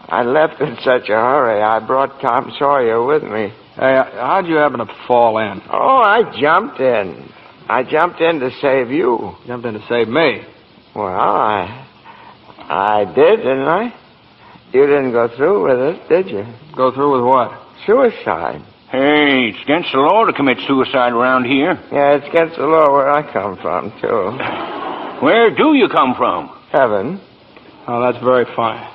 I left in such a hurry, I brought Tom Sawyer with me. Hey, how'd you happen to fall in? Oh, I jumped in. I jumped in to save you. Jumped in to save me? Well, I did, didn't I? You didn't go through with it, did you? Go through with what? Suicide. Hey, it's against the law to commit suicide around here. Yeah, it's against the law where I come from, too. Where do you come from? Heaven. Oh, that's very fine.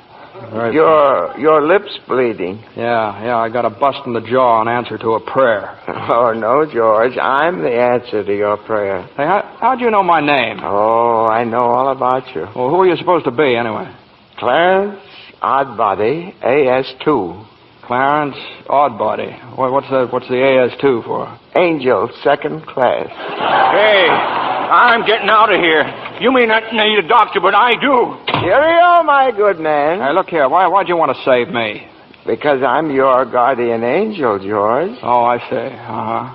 Your lips bleeding. Yeah, I got a bust in the jaw in answer to a prayer. Oh, no, George. I'm the answer to your prayer. Hey, how'd you know my name? Oh, I know all about you. Well, who are you supposed to be, anyway? Clarence Oddbody, AS2. Clarence Oddbody. What's the AS2 for? Angel, second class. Hey, I'm getting out of here. You may not need a doctor, but I do. Cheerio, my good man. Hey, look here. Why'd you want to save me? Because I'm your guardian angel, George. Oh, I see. Uh-huh.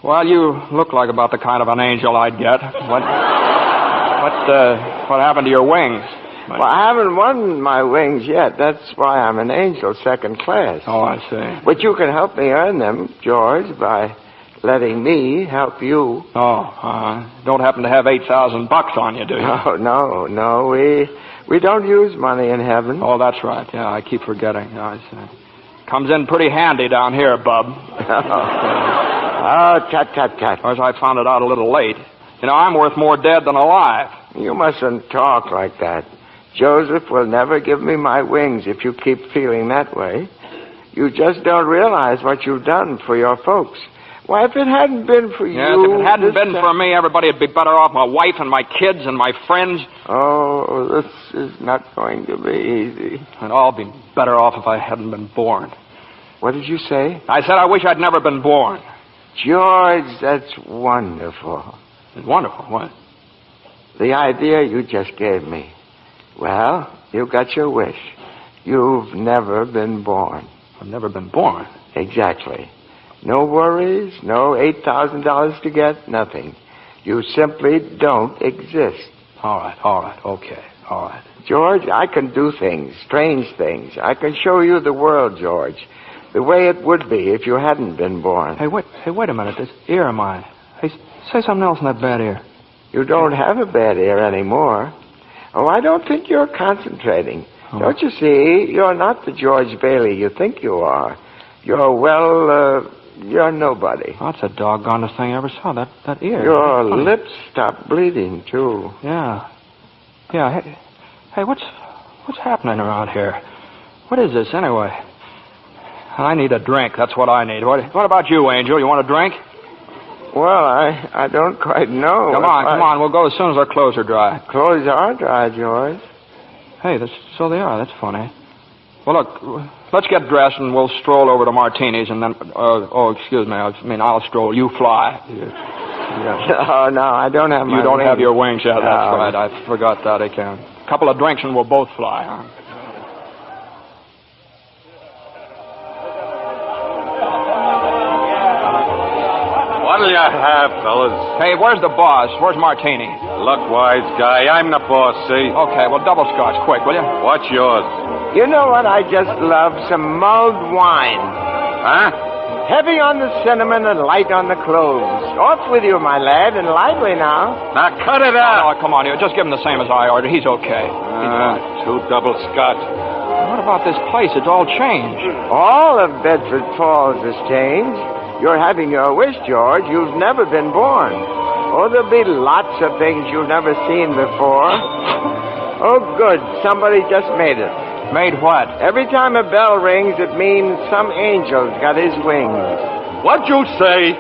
Well, you look like about the kind of an angel I'd get. What happened to your wings? Well, I haven't won my wings yet. That's why I'm an angel, second class. Oh, I see. But you can help me earn them, George, by letting me help you. Oh, don't happen to have $8,000 on you, do you? No. We don't use money in heaven. Oh, that's right. Yeah, I keep forgetting. I see. Comes in pretty handy down here, bub. Oh, tut. Of course, I found it out a little late. You know, I'm worth more dead than alive. You mustn't talk like that. Joseph will never give me my wings if you keep feeling that way. You just don't realize what you've done for your folks. Why, if it hadn't been for Yes, you... if it hadn't been for me, everybody would be better off. My wife and my kids and my friends. Oh, this is not going to be easy. And all be better off if I hadn't been born. What did you say? I said I wish I'd never been born. George, that's wonderful. It's wonderful. What? The idea you just gave me. Well, you got your wish. You've never been born. I've never been born? Exactly. No worries, no $8,000 to get, nothing. You simply don't exist. All right, okay, all right. George, I can do things, strange things. I can show you the world, George, the way it would be if you hadn't been born. Hey, wait a minute. This ear of mine. Hey, say something else in that bad ear. You don't have a bad ear anymore. Oh, I don't think you're concentrating. Oh. Don't you see? You're not the George Bailey you think you are. You're nobody. Oh, that's the doggonest thing I ever saw, that ear. Your lips stopped bleeding, too. Yeah. Hey, what's happening around here? What is this, anyway? I need a drink. That's what I need. What about you, Angel? You want a drink? Well, I don't quite know. Come on. We'll go as soon as our clothes are dry. Clothes are dry, George. Hey, so they are. That's funny. Well, look, let's get dressed and we'll stroll over to Martini's and then... excuse me. I'll stroll. You fly. Oh, no, I don't have my You don't wings. have your wings yet. No. That's right. I forgot that again. A couple of drinks and we'll both fly, huh? What'll you have, fellas? Hey, where's the boss? Where's Martini? Look, wise guy, I'm the boss, see? Okay, well, double scotch, quick, will you? What's yours? You know what I just love? Some mulled wine. Huh? Heavy on the cinnamon and light on the cloves. Off with you, my lad, and lively now. Now, cut it out. Oh, come on, just give him the same as I ordered. He's okay. Two double scotch. What about this place? It's all changed. All of Bedford Falls has changed. You're having your wish, George. You've never been born. Oh, there'll be lots of things you've never seen before. Oh, good. Somebody just made it. Made what? Every time a bell rings, it means some angel's got his wings. What'd you say?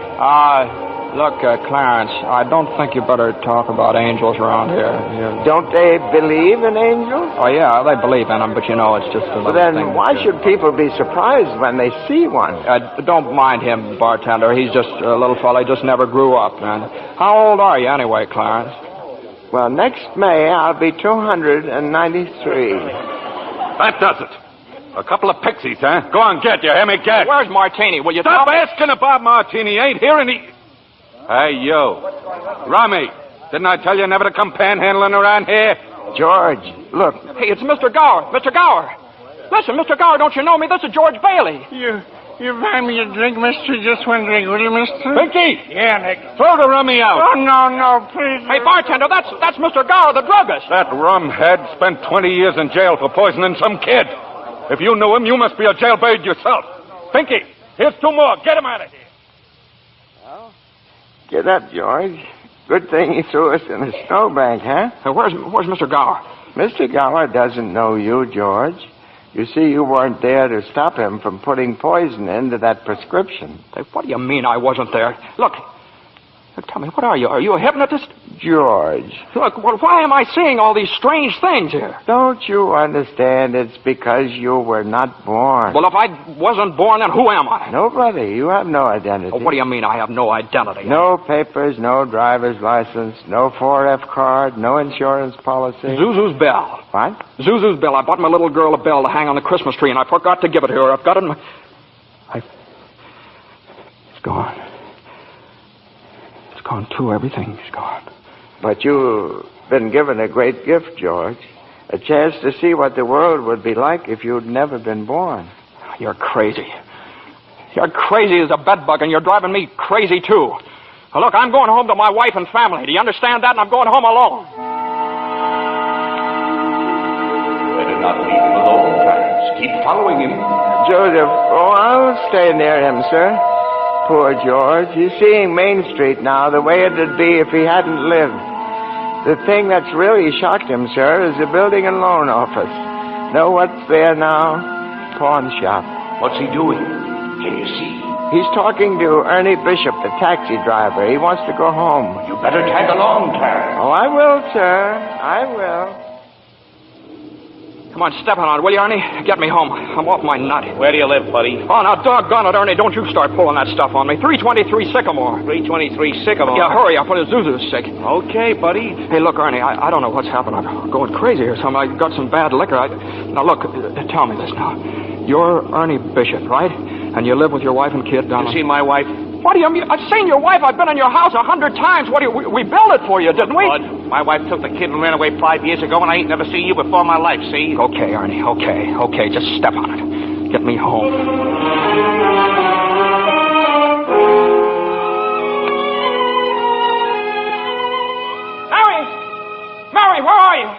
Look, Clarence, I don't think you better talk about angels around here. Don't they believe in angels? Oh, yeah, they believe in them, but it's just a little then thing. Why should people be surprised when they see one? Don't mind him, bartender. He's just a little fella. He just never grew up, man. How old are you anyway, Clarence? Well, next May, I'll be 293. That does it. A couple of pixies, huh? Go on, get you. Hear me, get. Where's Martini? Will you Stop tell me? asking about Martini. Ain't here any... Hey, you. Rummy, didn't I tell you never to come panhandling around here? George, look. Hey, it's Mr. Gower. Mr. Gower. Listen, Mr. Gower, don't you know me? This is George Bailey. You buy me a drink, mister? Just one drink, will you, mister? Pinky! Yeah, Nick. Throw the rummy out. Oh, no, please. Hey, bartender, that's Mr. Gower, the druggist. That rumhead spent 20 years in jail for poisoning some kid. If you knew him, you must be a jailbird yourself. Pinky, here's two more. Get him out of here. Well, get up, George. Good thing he threw us in a snowbank, huh? Hey, where's Mr. Gower? Mr. Gower doesn't know you, George. You see, you weren't there to stop him from putting poison into that prescription. Hey, what do you mean I wasn't there? Look, tell me, what are you? Are you a hypnotist? George. Look, well, why am I seeing all these strange things here? Don't you understand? It's because you were not born. Well, if I wasn't born, then who am I? Nobody. You have no identity. Oh, what do you mean I have no identity? No papers, no driver's license, no 4F card, no insurance policy. Zuzu's bell. What? Zuzu's bell. I bought my little girl a bell to hang on the Christmas tree, and I forgot to give it to her. I've got it in my... It's gone. It's gone, too. Everything's gone. But you've been given a great gift, George. A chance to see what the world would be like if you'd never been born. You're crazy. You're crazy as a bedbug, and you're driving me crazy, too. Now, look, I'm going home to my wife and family. Do you understand that? And I'm going home alone. Better not leave him alone, Clarence. Keep following him. Joseph, I'll stay near him, sir. Poor George. He's seeing Main Street now the way it'd be if he hadn't lived. The thing that's really shocked him, sir, is the building and loan office. Know what's there now? Pawn shop. What's he doing? Can you see? He's talking to Ernie Bishop, the taxi driver. He wants to go home. You better tag along, Clarence. Oh, I will, sir. I will. Come on, step on it, will you, Ernie? Get me home. I'm off my nut. Where do you live, buddy? Oh, now, doggone it, Ernie. Don't you start pulling that stuff on me. 323 Sycamore. 323 Sycamore. Yeah, hurry up. Zuzu's sick. Okay, buddy. Hey, look, Ernie, I don't know what's happened. I'm going crazy or something. I got some bad liquor. Now, look, tell me this now. You're Ernie Bishop, right? And you live with your wife and kid down... You see my wife? What do you mean? I've seen your wife. I've been in your house 100 times. What do you... We built it for you, didn't we? Bud, my wife took the kid and ran away 5 years ago, and I ain't never seen you before in my life, see? Okay, Ernie, okay. Just step on it. Get me home. Mary, where are you?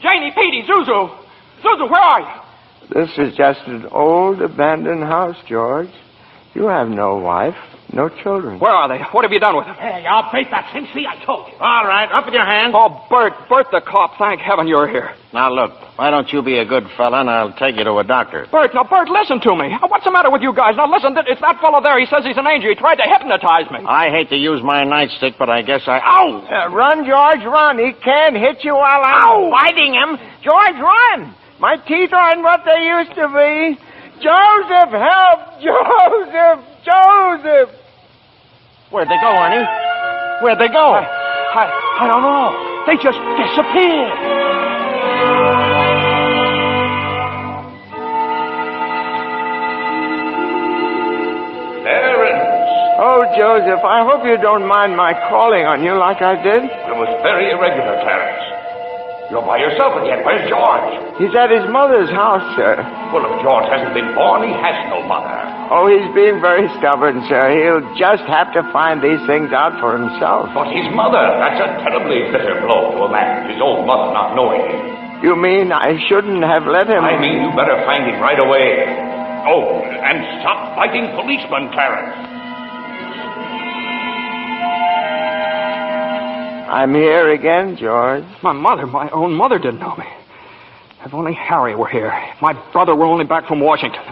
Janie, Petey, Zuzu. Zuzu, where are you? This is just an old abandoned house, George. You have no wife, no children. Where are they? What have you done with them? Hey, I'll face that thing. See, I told you. All right, up with your hands. Oh, Bert the cop. Thank heaven you're here. Now, look, why don't you be a good fella and I'll take you to a doctor. Bert, listen to me. What's the matter with you guys? Now, listen, it's that fellow there. He says he's an angel. He tried to hypnotize me. I hate to use my nightstick, but I guess I... Ow! Run, George, run. He can't hit you while I'm fighting him. George, run. My teeth aren't what they used to be. Joseph, help! Joseph! Where'd they go, Ernie? Where'd they go? I don't know. They just disappeared. Clarence. Oh, Joseph, I hope you don't mind my calling on you like I did. It was very irregular, Clarence. You're by yourself again. Where's George? He's at his mother's house, sir. Well, if George hasn't been born, he has no mother. Oh, he's being very stubborn, sir. He'll just have to find these things out for himself. But his mother, that's a terribly bitter blow to a man, his own mother not knowing him. You mean I shouldn't have let him... I mean you better find him right away. Oh, and stop fighting policemen, Clarence. I'm here again, George. My own mother didn't know me. If only Harry were here. If my brother were only back from Washington.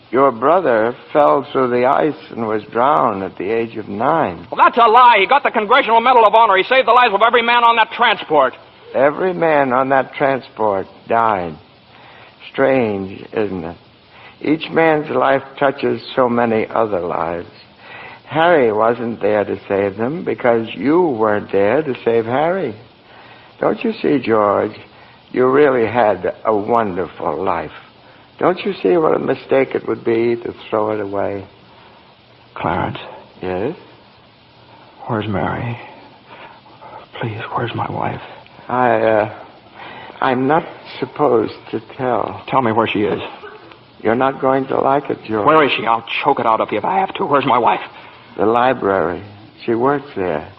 Your brother fell through the ice and was drowned at the age of 9. Well, that's a lie. He got the Congressional Medal of Honor. He saved the lives of every man on that transport. Every man on that transport died. Strange, isn't it? Each man's life touches so many other lives. Harry wasn't there to save them because you weren't there to save Harry. Don't you see, George? You really had a wonderful life. Don't you see what a mistake it would be to throw it away? Clarence. Yes? Where's Mary? Please, where's my wife? I'm not supposed to tell. Tell me where she is. You're not going to like it, George. Where is she? I'll choke it out of you if I have to. Where's my wife? The library. She works there.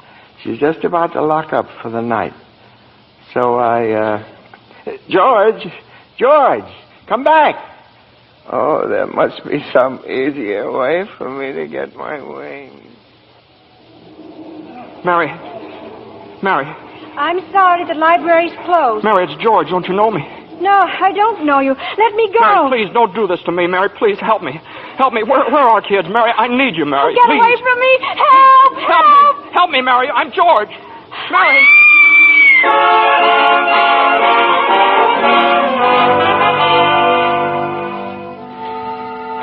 She's just about to lock up for the night. So George, come back. Oh, there must be some easier way for me to get my wings. Mary. I'm sorry, the library's closed. Mary, it's George. Don't you know me? No, I don't know you. Let me go. Mary, please, don't do this to me, Mary. Please, help me. Help me. Where are our kids, Mary? I need you, Mary. Get please. away from me. Help! Help me, Mary. I'm George. Mary.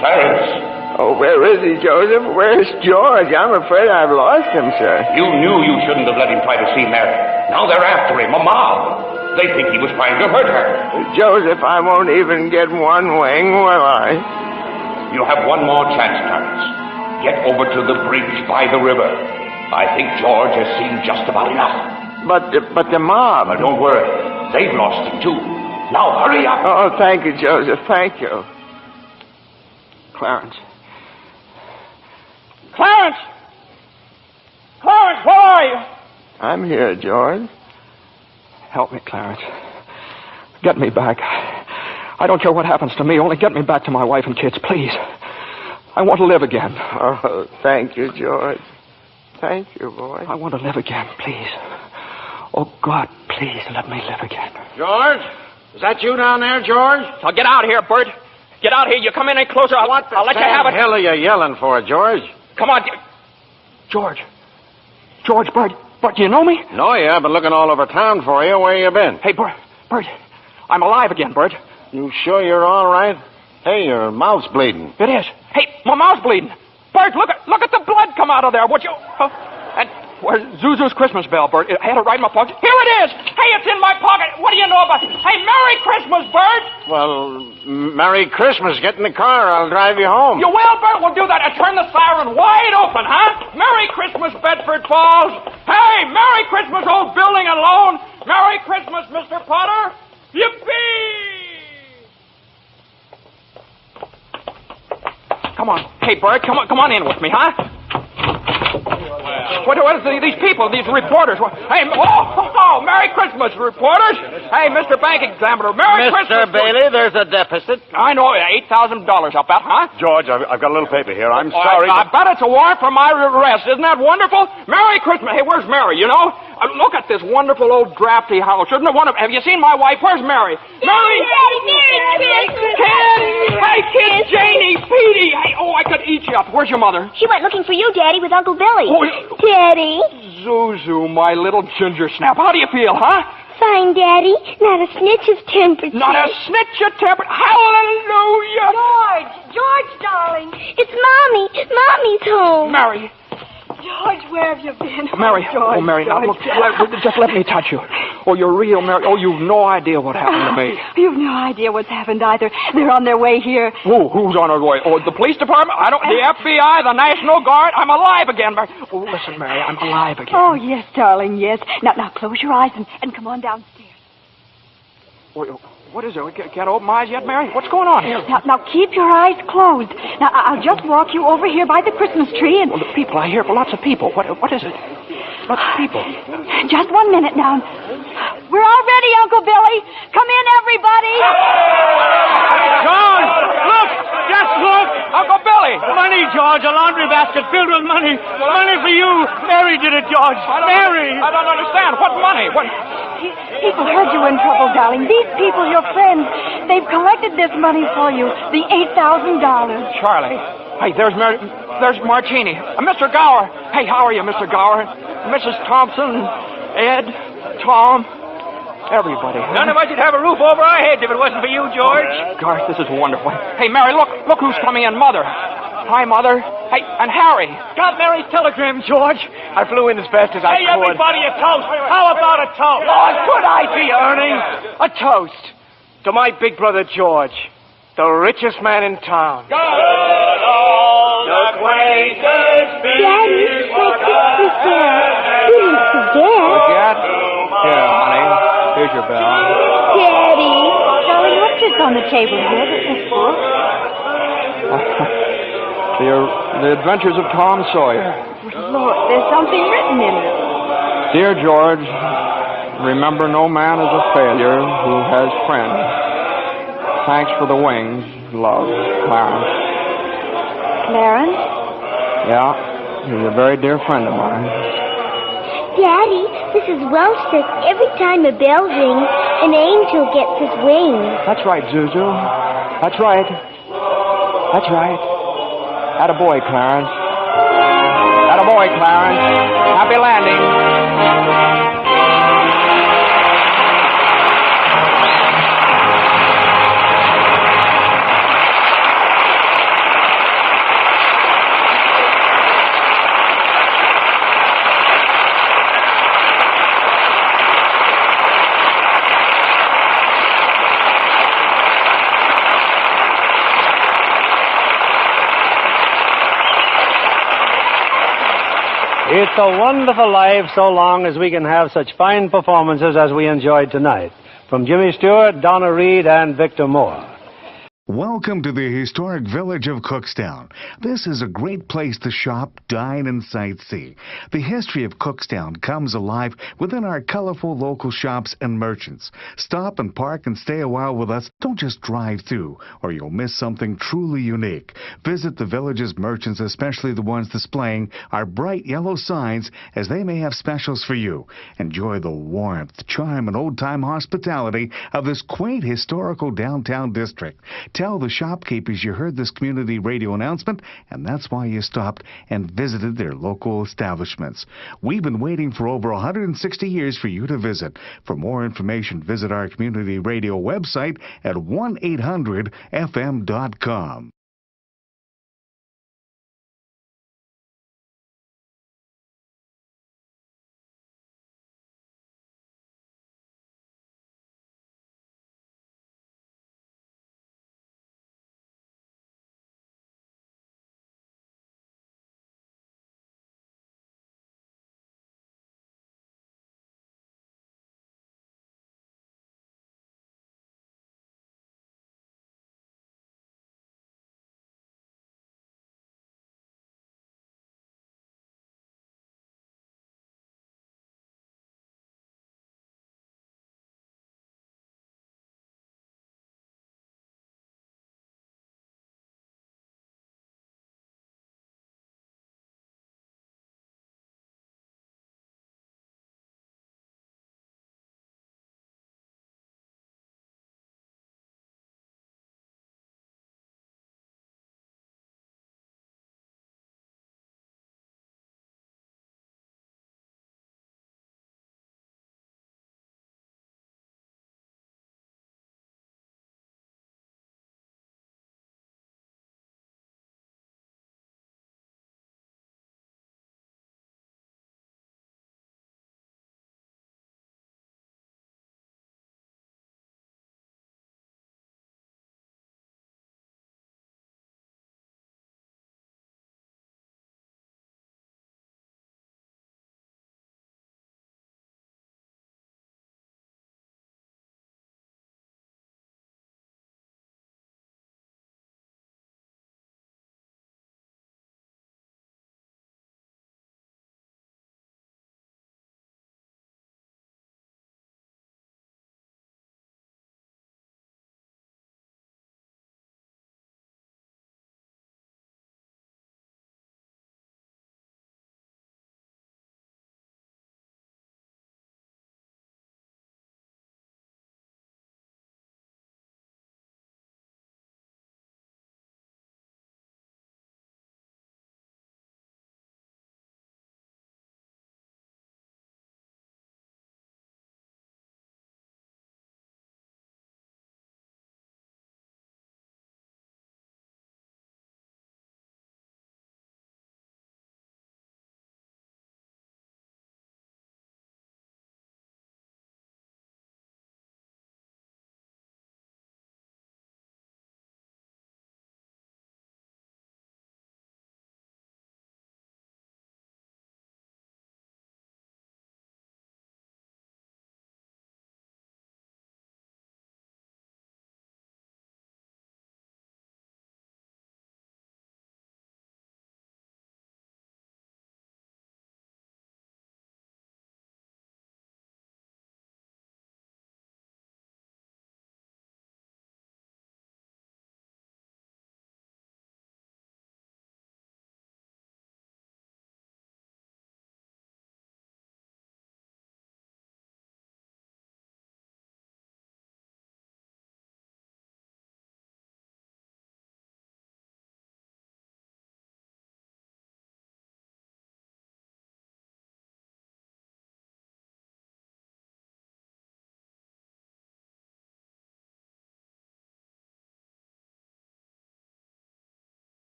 Clarence. Oh, where is he, Joseph? Where's George? I'm afraid I've lost him, sir. You knew you shouldn't have let him try to see Mary. Now they're after him, a mob. They think he was trying to hurt her. Joseph, I won't even get one wing, will I? You have one more chance, Clarence. Get over to the bridge by the river. I think George has seen just about enough. But the mob... But don't worry. They've lost him, too. Now, hurry up. Oh, thank you, Joseph. Thank you. Clarence, where are you? I'm here, George. Help me, Clarence. Get me back. I don't care what happens to me. Only get me back to my wife and kids, please. I want to live again. Oh, thank you, George. Thank you, boy. I want to live again, please. Oh, God, please let me live again. George? Is that you down there, George? Now get out here, Bert. Get out here. You come in any closer, I'll let you have it. What the hell are you yelling for, George? Come on. George. George, Bert, do you know me? No, yeah, I've been looking all over town for you. Where you been? Hey, Bert, I'm alive again, Bert. You sure you're all right? Hey, your mouth's bleeding. It is. Hey, my mouth's bleeding. Bert, look at the blood come out of there. Would you? And where's Zuzu's Christmas bell, Bert? I had it right in my pocket. Here it is. Hey, it's in my pocket. What do you know about it? Hey, Merry Christmas, Bert. Well, Merry Christmas. Get in the car. I'll drive you home. You will, Bert? We'll do that. And turn the siren wide open, huh? Merry Christmas, Bedford Falls. Hey, Merry Christmas, old building and loan. Merry Christmas, Mr. Potter. Yippee! Come on. Hey, Bert, come on in with me, huh? What is these people, these reporters? Hey, Merry Christmas, reporters. Hey, Mr. Bank Examiner, Merry Christmas. Mr. Bailey, there's a deficit. I know, $8,000 I'll bet, huh? George, I've got a little paper here. I'm sorry. I bet it's a warrant for my arrest. Isn't that wonderful? Merry Christmas. Hey, where's Mary, you know? Look at this wonderful old drafty house. Isn't it wonderful? Have you seen my wife? Where's Mary? Mary! Merry Christmas! Kid! Hey, kid, Janie, Petey! Hey, I could eat you up. Where's your mother? She went looking for you, Daddy, with Uncle Billy. Oh, Daddy. Zuzu, my little ginger snap. How do you feel, huh? Fine, Daddy. Not a snitch of temperature. Not a snitch of temperature. Hallelujah! George, darling. It's Mommy. Mommy's home. Mary. George, where have you been? Mary. George, Mary, now look, just let me touch you. Oh, you're real, Mary. Oh, you've no idea what happened to me. You've no idea what's happened either. They're on their way here. Who's on their way? Oh, the police department? The FBI, the National Guard? I'm alive again, Mary. Oh, listen, Mary, I'm alive again. Oh, yes, darling, yes. Now close your eyes and come on downstairs. What is it? Can't open my eyes yet, Mary? What's going on here? Now keep your eyes closed. Now, I'll just walk you over here by the Christmas tree and... Well, the people, I hear lots of people. What is it? Lots of people. Just 1 minute now. We're all ready, Uncle Billy. Come in, everybody. John, look! Just look! Uncle Billy! Money, George. A laundry basket filled with money. Money for you. Mary did it, George. Mary! I don't understand. What money? What... People heard you in trouble, darling. These people, your friends, they've collected this money for you. The $8,000. Charlie. Hey, there's Martini. Mr. Gower. Hey, how are you, Mr. Gower? Mrs. Thompson, Ed, Tom, everybody. None of us would have a roof over our heads if it wasn't for you, George. Gosh, this is wonderful. Hey, Mary, look who's coming in. Mother. Hi, Mother. Hey, and Harry. Got Mary's telegram, George. I flew in as fast as I could. Hey, everybody, a toast. How about a toast? Oh, good idea, Ernie. A toast to my big brother, George, the richest man in town. Daddy, my Christmas bell. You didn't forget. Forget? Here, honey. Here's your bell. Daddy. Darling, what's this on the table here? This book? The Adventures of Tom Sawyer. Look, there's something written in it. Dear George, remember no man is a failure who has friends. Thanks for the wings. Love, Clarence. Clarence? Yeah, he's a very dear friend of mine. Daddy, this is Wellstick. Every time a bell rings, an angel gets his wings. That's right, Zuzu. That's right. That's right. Attaboy, Clarence. Attaboy, Clarence. Happy landing. It's a wonderful life so long as we can have such fine performances as we enjoyed tonight. From Jimmy Stewart, Donna Reed, and Victor Moore. Welcome to the historic village of Cookstown. This is a great place to shop, dine, and sightsee. The history of Cookstown comes alive within our colorful local shops and merchants. Stop and park and stay a while with us. Don't just drive through, or you'll miss something truly unique. Visit the village's merchants, especially the ones displaying our bright yellow signs, as they may have specials for you. Enjoy the warmth, charm, and old-time hospitality of this quaint historical downtown district. Tell the shopkeepers you heard this community radio announcement, and that's why you stopped and visited their local establishments. We've been waiting for over 160 years for you to visit. For more information, visit our community radio website at 1-800-FM.com.